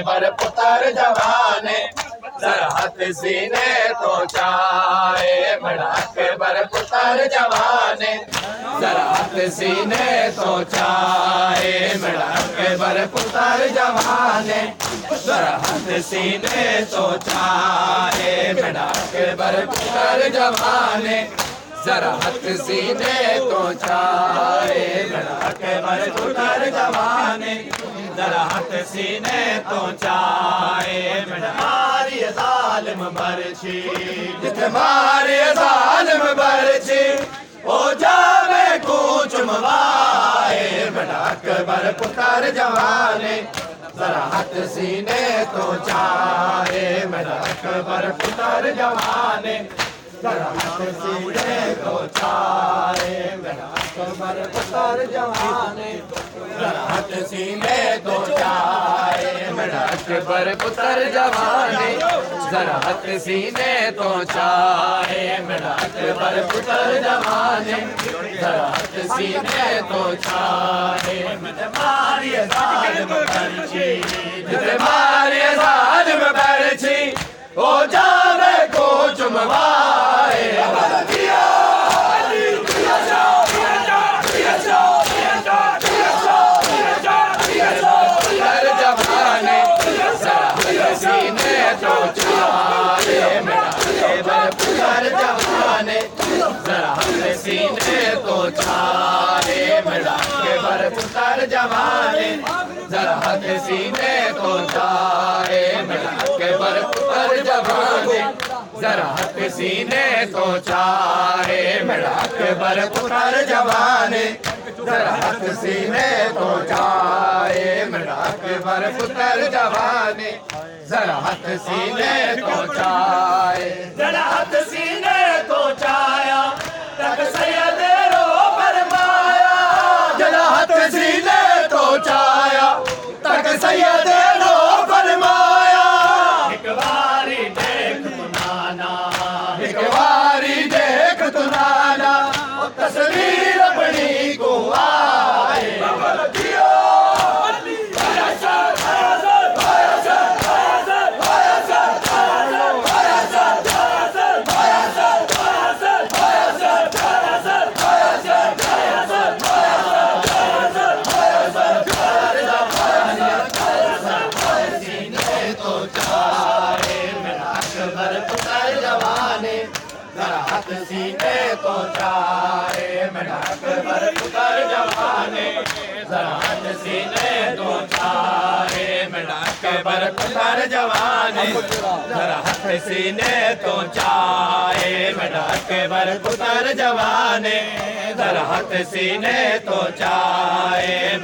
बर पुत्र जवाने जरा हाथ सीने तो चाहे बड़ा के बर पुत्र जवाने जरा हाथ सीने तो चाहे बड़ा के बर पुत्र जवाने जरा हाथ सीने तो चाहे बड़ा के बर पुत्र जवाने जरा हाथ सीने तो चाहे बड़ा के बर पुत्र जवाने जरा हाथ सीने तो चाहे मारी जालिम बरछी जिथे मारी जालिम बरछी ओ जावे कुछ मवाए बड़ा बर पुत्र जवाने जरा हाथ सीने तो चाहे बड़ा बर पुत्र जवाने जरा हाथ सीने तो चाहे बड़ा बर पुत्र जवाने जरा हाथ सीने तो चाहे बड़ा बर पुत्र जवाने जरा हाथ सीने तो चाहे बड़ा बर पुत्र जवाने जरा हाथ सीने तो चाहे मारी जालिम बरछी जिथे मारी जालिम बरछी ओ जावे को चुमवाए सीने तो चाहे बर पुत्र जवाने जरा हाथ सीने तो चाहे बड़ा के बर पुत्र जवाने जरा हाथ सीने तो चाहे बड़ा के बर पुत्र जवाने जरा हाथ सीने तो चाहे बड़ा के बर पुत्र जवाने जरा हाथ सीने तो चाहे बड़ा के बर पुत्र जवाने जरा हाथ सीने तो चाहे जरा हाथ सीने तो चाया तक सैयद रो फरमाया जरा हाथ सीने तो चाया तक सैयद रो फरमाया एक बारी देख तू नाना एक बारी देख तू नाना तस्वीर अपनी को आए हाथ सीने तो चाहे बड़ा के बर पुत्र जवाने जरा हाथ सीने तो चाहे बड़ा के बर पुत्र जवाने जरा हाथ सीने तो चाहे बड़ा के बर पुत्र जवाने जरा हाथ सीने तो चाहे